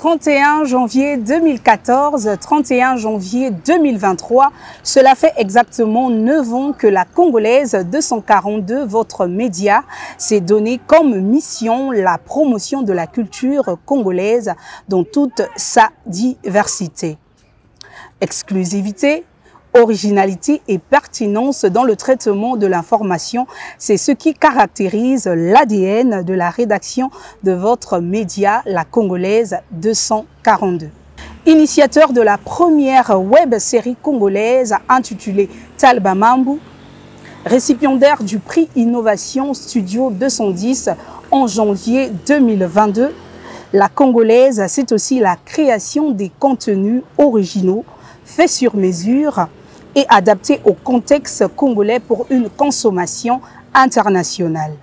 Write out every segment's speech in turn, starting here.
31 janvier 2014, 31 janvier 2023, cela fait exactement 9 ans que la Congolaise 242, votre média, s'est donné comme mission la promotion de la culture congolaise dans toute sa diversité. Exclusivité, originalité et pertinence dans le traitement de l'information, c'est ce qui caractérise l'ADN de la rédaction de votre média, la Congolaise 242. Initiateur de la première web-série congolaise intitulée Talba Mambu, récipiendaire du prix Innovation Studio 210 en janvier 2022, la Congolaise, c'est aussi la création des contenus originaux faits sur mesure et adapté au contexte congolais pour une consommation internationale.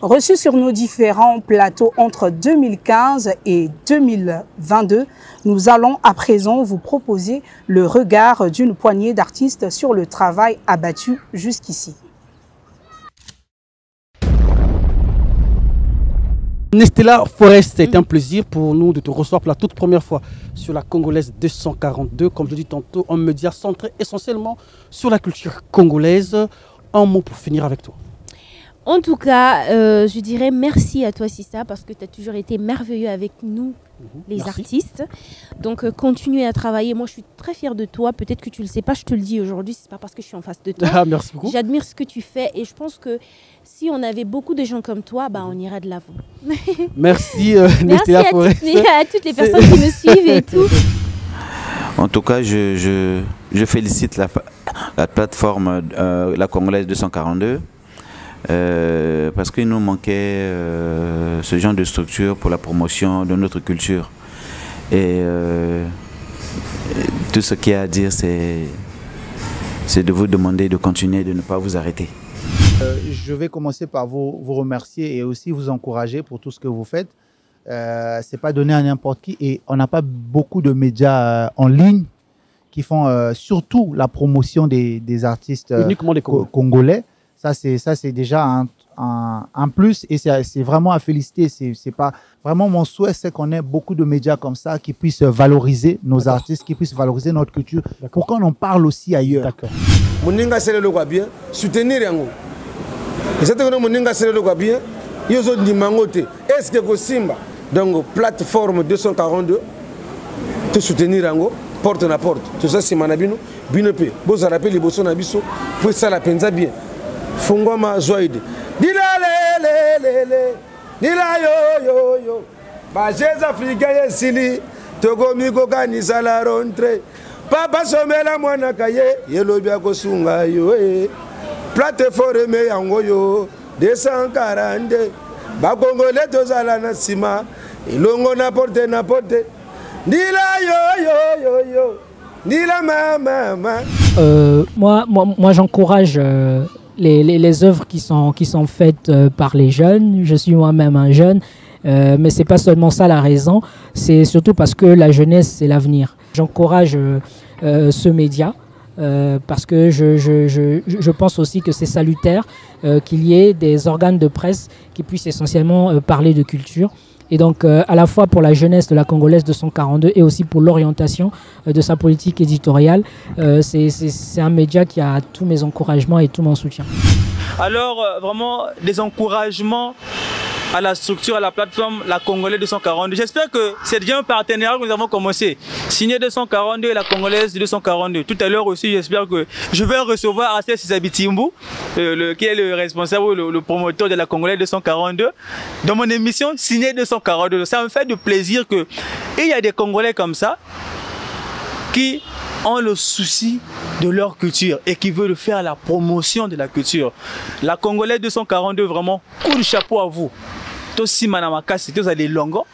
Reçu sur nos différents plateaux entre 2015 et 2022, nous allons à présent vous proposer le regard d'une poignée d'artistes sur le travail abattu jusqu'ici. Nestela Forest, c'est un plaisir pour nous de te recevoir pour la toute première fois sur la Congolaise 242. Comme je dis tantôt, un média centré essentiellement sur la culture congolaise. Un mot pour finir avec toi. En tout cas, je dirais merci à toi Sissa parce que tu as toujours été merveilleux avec nous, les artistes. Donc continue à travailler. Moi je suis très fière de toi. Peut-être que tu ne le sais pas, je te le dis aujourd'hui. C'est pas parce que je suis en face de toi. Ah, merci beaucoup. J'admire ce que tu fais et je pense que si on avait beaucoup de gens comme toi, bah, on irait de l'avant. Merci Merci à toutes les personnes qui me suivent et tout. En tout cas, je félicite la plateforme la Congolaise 242 parce qu'il nous manquait ce genre de structure pour la promotion de notre culture. Et tout ce qu'il y a à dire, c'est de vous demander de continuer, de ne pas vous arrêter. Je vais commencer par vous remercier et aussi vous encourager pour tout ce que vous faites. C'est pas donné à n'importe qui et on n'a pas beaucoup de médias en ligne qui font surtout la promotion des artistes congolais. Ça c'est déjà un plus et c'est vraiment à féliciter. C'est pas vraiment mon souhait, c'est qu'on ait beaucoup de médias comme ça qui puissent valoriser nos artistes, qui puissent valoriser notre culture pour qu'on en parle aussi ailleurs. D'accord. Moninga c'est le quoi bien soutenir yango. Et c'est que moninga c'est le quoi bien. Yozo dimangote. Est-ce que ko simba donc plateforme 242 te soutenir yango porte na porte. Tout ça c'est manabino binope. Boza rappel liboso na biso pour ça la penza bien. Fungoma zoide. Dila le dila yo ba jez africain yesili togo miko kanisa la rentrée papa somela mwana kaye yelo bia ko sunga yo plateforme yango yo 242 ba congolais tozala na sima ilongo na porte dila yo dila mama. Moi j'encourage les œuvres qui sont faites par les jeunes. Je suis moi-même un jeune, mais c'est pas seulement ça la raison, c'est surtout parce que la jeunesse c'est l'avenir. J'encourage ce média parce que je pense aussi que c'est salutaire qu'il y ait des organes de presse qui puissent essentiellement parler de culture. Et donc, à la fois pour la jeunesse de la Congolaise 242 et aussi pour l'orientation de sa politique éditoriale, c'est un média qui a tous mes encouragements et tout mon soutien. Alors, vraiment, des encouragements à la structure, à la plateforme, la Congolaise 242. J'espère que c'est déjà un partenariat que nous avons commencé. Signé 242 et la Congolaise 242. Tout à l'heure aussi, j'espère que je vais recevoir Assel Sisabitimbu, qui est le responsable, le promoteur de la Congolaise 242, dans mon émission Signé 242. Ça me fait de plaisir qu'il y a des Congolais comme ça qui ont le souci de leur culture et qui veulent faire la promotion de la culture. La Congolaise 242, vraiment, coup de chapeau à vous. To si manamakasi to za des longo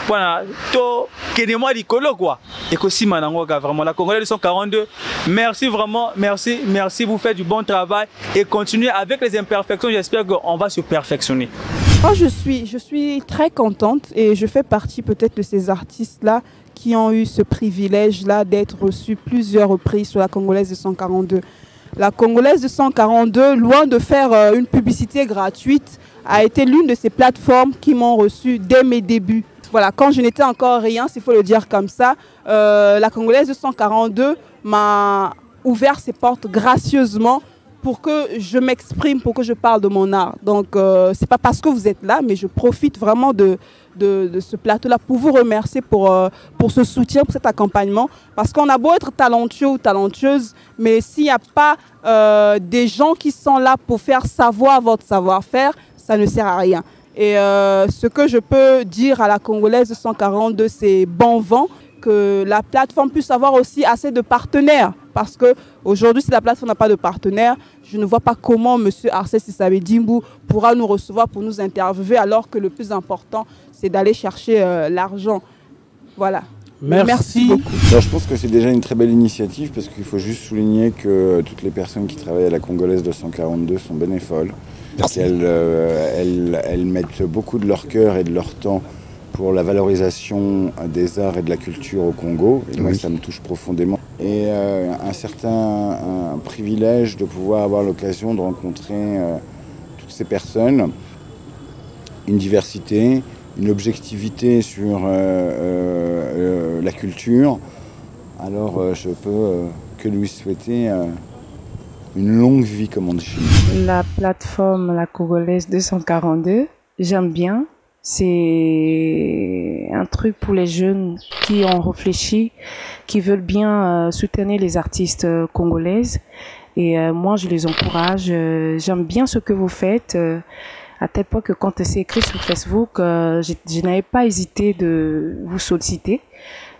voilà to kenema dikolo quoi et que si manangoga vraiment la Congolaise 242 merci vraiment merci vous faites du bon travail et continuez avec les imperfections, j'espère qu'on va se perfectionner. Moi je suis très contente et je fais partie peut-être de ces artistes là qui ont eu ce privilège là d'être reçus plusieurs reprises sur la Congolaise 242. La Congolaise 242, loin de faire une publicité gratuite, a été l'une de ces plateformes qui m'ont reçu dès mes débuts. Voilà, quand je n'étais encore rien, s'il faut le dire comme ça, la Congolaise 242 m'a ouvert ses portes gracieusement pour que je m'exprime, pour que je parle de mon art. Donc, c'est pas parce que vous êtes là, mais je profite vraiment de ce plateau-là pour vous remercier pour ce soutien, pour cet accompagnement. Parce qu'on a beau être talentueux ou talentueuse, mais s'il n'y a pas des gens qui sont là pour faire savoir votre savoir-faire, ça ne sert à rien. Et ce que je peux dire à la Congolaise 242, c'est bon vent, que la plateforme puisse avoir aussi assez de partenaires. Parce qu'aujourd'hui, si la plateforme n'a pas de partenaires, je ne vois pas comment M. Arcès Sissabe Dimbu pourra nous recevoir pour nous interviewer, alors que le plus important, c'est d'aller chercher l'argent. Voilà. Merci beaucoup. Alors, je pense que c'est déjà une très belle initiative, parce qu'il faut juste souligner que toutes les personnes qui travaillent à la Congolaise 242 sont bénévoles. Elles mettent beaucoup de leur cœur et de leur temps pour la valorisation des arts et de la culture au Congo. Et moi, ça me touche profondément. Et un certain privilège de pouvoir avoir l'occasion de rencontrer toutes ces personnes, une diversité, une objectivité sur la culture. Alors, je peux que lui souhaiter une longue vie, comme on dit chez nous. La plateforme La Congolaise 242, j'aime bien. C'est un truc pour les jeunes qui ont réfléchi, qui veulent bien soutenir les artistes congolaises. Et moi, je les encourage. J'aime bien ce que vous faites. À tel point que quand c'est écrit sur Facebook, je n'avais pas hésité de vous solliciter.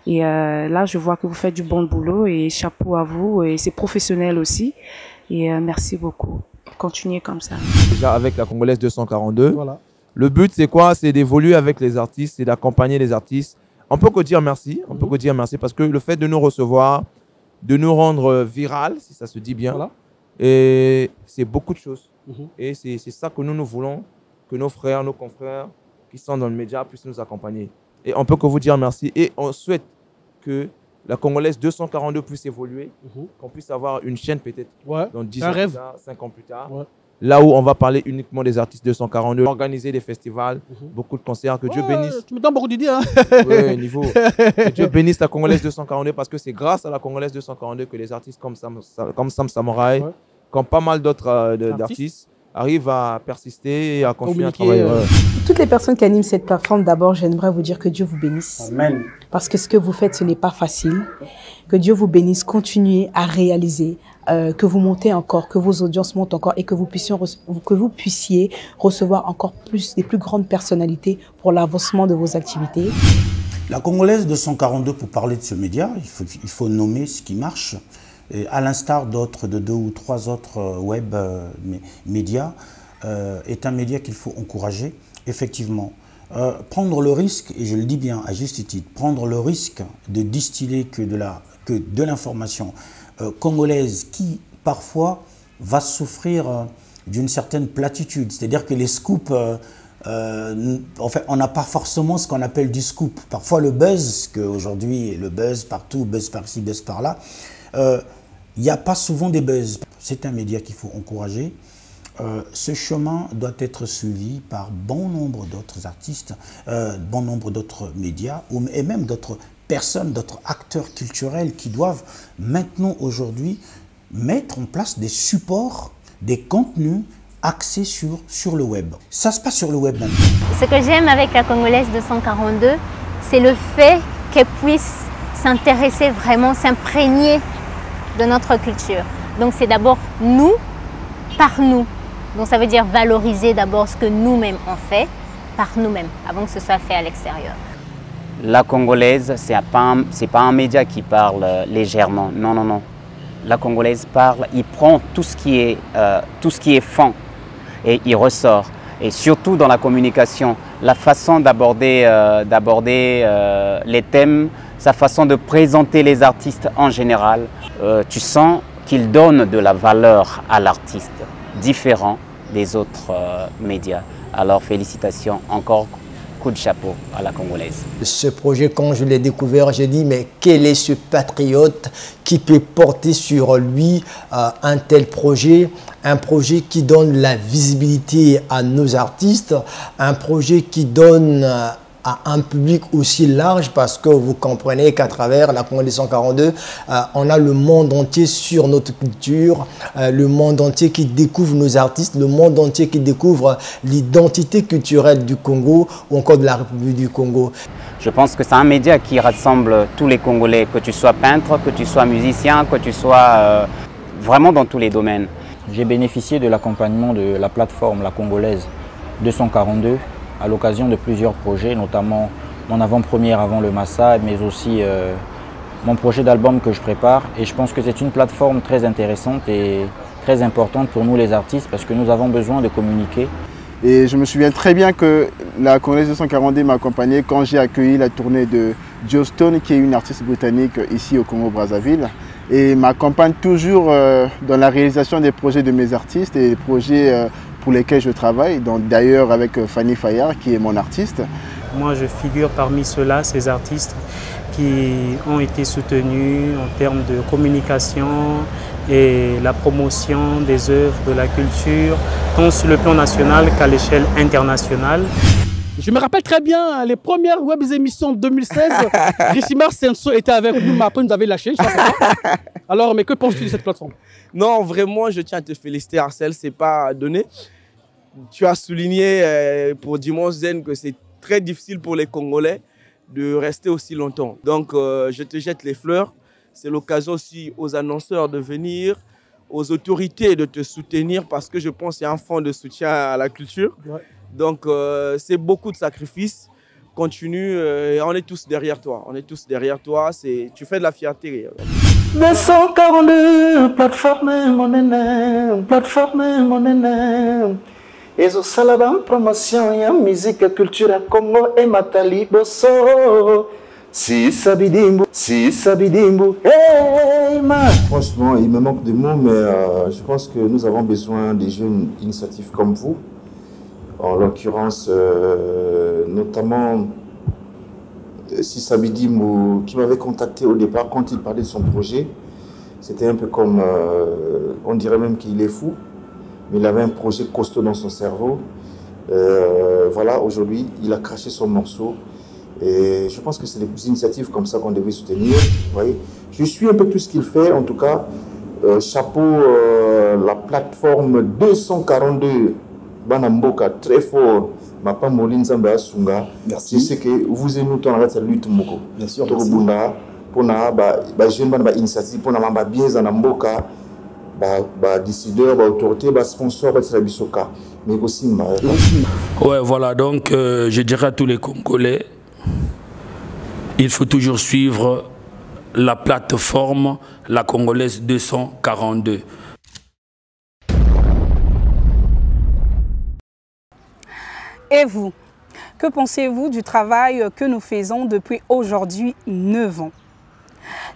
Et là, je vois que vous faites du bon boulot et chapeau à vous. Et c'est professionnel aussi. Et merci beaucoup. Continuez comme ça. Déjà avec la Congolaise 242. Voilà. Le but, c'est quoi? C'est d'évoluer avec les artistes, c'est d'accompagner les artistes. On peut que dire merci. On peut que dire merci parce que le fait de nous recevoir, de nous rendre viral, si ça se dit bien, et c'est beaucoup de choses. Et c'est ça que nous voulons, que nos frères, nos confrères qui sont dans le média puissent nous accompagner. Et on peut que vous dire merci. Et on souhaite que la Congolaise 242 puisse évoluer, qu'on puisse avoir une chaîne peut-être dans 10 ans plus tard, 5 ans plus tard. Là où on va parler uniquement des artistes 242, organiser des festivals, beaucoup de concerts, que Dieu bénisse. Tu me donnes beaucoup d'idées, hein. Oui, niveau. Que Dieu bénisse la Congolaise 242 parce que c'est grâce à la Congolaise 242 que les artistes comme Sam Samouraï, comme pas mal d'autres d'artistes, arrivent à persister et à continuer à travailler. Toutes les personnes qui animent cette plateforme, d'abord, j'aimerais vous dire que Dieu vous bénisse. Amen. Parce que ce que vous faites, ce n'est pas facile. Que Dieu vous bénisse, continuez à réaliser, que vous montez encore, que vos audiences montent encore et que vous puissiez recevoir encore plus des plus grandes personnalités pour l'avancement de vos activités. La Congolaise 242, pour parler de ce média, il faut nommer ce qui marche. Et à l'instar d'autres, de 2 ou 3 autres web médias, est un média qu'il faut encourager, effectivement. Prendre le risque, et je le dis bien à juste titre, prendre le risque de distiller que de l'information congolaise qui, parfois, va souffrir d'une certaine platitude. C'est-à-dire que les scoops, en fait, on n'a pas forcément ce qu'on appelle du scoop. Parfois, le buzz, qu'aujourd'hui, le buzz partout, buzz par-ci, buzz par-là, il n'y a pas souvent des buzz. C'est un média qu'il faut encourager. Ce chemin doit être suivi par bon nombre d'autres artistes, bon nombre d'autres médias et même d'autres personnes, d'autres acteurs culturels qui doivent maintenant, aujourd'hui, mettre en place des supports, des contenus axés sur le web. Ça se passe sur le web maintenant. Ce que j'aime avec la Congolaise 242, c'est le fait qu'elle puisse s'intéresser vraiment, s'imprégner de notre culture. Donc c'est d'abord nous, par nous. Donc ça veut dire valoriser d'abord ce que nous-mêmes on fait par nous-mêmes, avant que ce soit fait à l'extérieur. La Congolaise, c'est pas un média qui parle légèrement, non, non, non. La Congolaise parle, il prend tout ce qui est fond et il ressort. Et surtout dans la communication, la façon d'aborder les thèmes, sa façon de présenter les artistes en général, tu sens qu'il donne de la valeur à l'artiste, différent des autres médias. Alors félicitations encore coup de chapeau à la Congolaise. Ce projet, quand je l'ai découvert, j'ai dit, mais quel est ce patriote qui peut porter sur lui un tel projet, un projet qui donne la visibilité à nos artistes, un projet qui donne à un public aussi large, parce que vous comprenez qu'à travers la Congolaise 142, on a le monde entier sur notre culture, le monde entier qui découvre nos artistes, le monde entier qui découvre l'identité culturelle du Congo ou encore de la République du Congo. Je pense que c'est un média qui rassemble tous les Congolais, que tu sois peintre, que tu sois musicien, que tu sois vraiment dans tous les domaines. J'ai bénéficié de l'accompagnement de la plateforme La Congolaise 242 à l'occasion de plusieurs projets, notamment mon avant-première avant le Massa, mais aussi mon projet d'album que je prépare. Et je pense que c'est une plateforme très intéressante et très importante pour nous les artistes parce que nous avons besoin de communiquer. Et je me souviens très bien que la Congolaise 242 m'a accompagné quand j'ai accueilli la tournée de Joe Stone, qui est une artiste britannique ici au Congo-Brazzaville, et m'accompagne toujours dans la réalisation des projets de mes artistes et des projets pour lesquels je travaille, d'ailleurs avec Fanny Fayard qui est mon artiste. Moi je figure parmi ceux-là, ces artistes qui ont été soutenus en termes de communication et la promotion des œuvres de la culture, tant sur le plan national qu'à l'échelle internationale. Je me rappelle très bien les premières web émissions de 2016. Richimar Senso était avec nous, mais après nous avait lâché. Alors, mais que penses-tu de cette plateforme? Non, vraiment, je tiens à te féliciter, Arcel. C'est pas donné. Tu as souligné pour Dimanche Zen que c'est très difficile pour les Congolais de rester aussi longtemps. Donc, je te jette les fleurs. C'est l'occasion aussi aux annonceurs de venir, aux autorités de te soutenir parce que je pense qu'il y a un fonds de soutien à la culture. Ouais. Donc, c'est beaucoup de sacrifices. Continue, on est tous derrière toi. On est tous derrière toi. Tu fais de la fierté. 242, plateforme mon plateforme et au salabam promotion ya musique culture Congo et Matali Bosso. Si Sabidimbu, hey man. Franchement, il me manque de mots, mais je pense que nous avons besoin des jeunes initiatives comme vous. En l'occurrence, notamment Sabidimbu, qui m'avait contacté au départ quand il parlait de son projet. C'était un peu comme, on dirait même qu'il est fou, mais il avait un projet costaud dans son cerveau. Voilà, aujourd'hui, il a craché son morceau. Et je pense que c'est des initiatives comme ça qu'on devait soutenir. Vous voyez, je suis un peu tout ce qu'il fait, en tout cas. Chapeau, la plateforme 242, Banamboka, très fort. Mapa Molin Zamba Sunga. Merci. Je sais que vous et nous, on arrête cette lutte. Bien sûr. Pour na jeune initiative, pour na bien Zanamboka, décideur, autorité, sponsor, mais aussi. Ouais, voilà. Donc, je dirais à tous les Congolais. Il faut toujours suivre la plateforme La Congolaise 242. Et vous, que pensez-vous du travail que nous faisons depuis aujourd'hui 9 ans?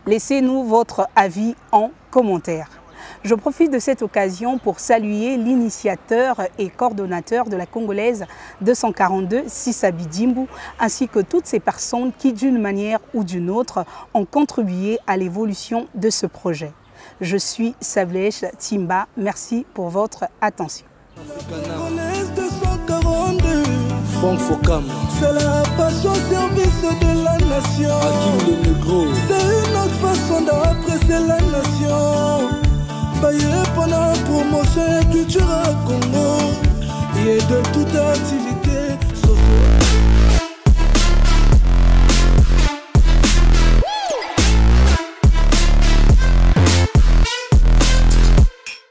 Laissez-nous votre avis en commentaire. Je profite de cette occasion pour saluer l'initiateur et coordonnateur de la Congolaise 242, Sabidimbu, ainsi que toutes ces personnes qui, d'une manière ou d'une autre, ont contribué à l'évolution de ce projet. Je suis Sablech Timba. Merci pour votre attention. C'est la passion service de la nation. C'est une autre façon d'apprécier la nation. Payé pendant la promotion et culture à Congo et de toute activité.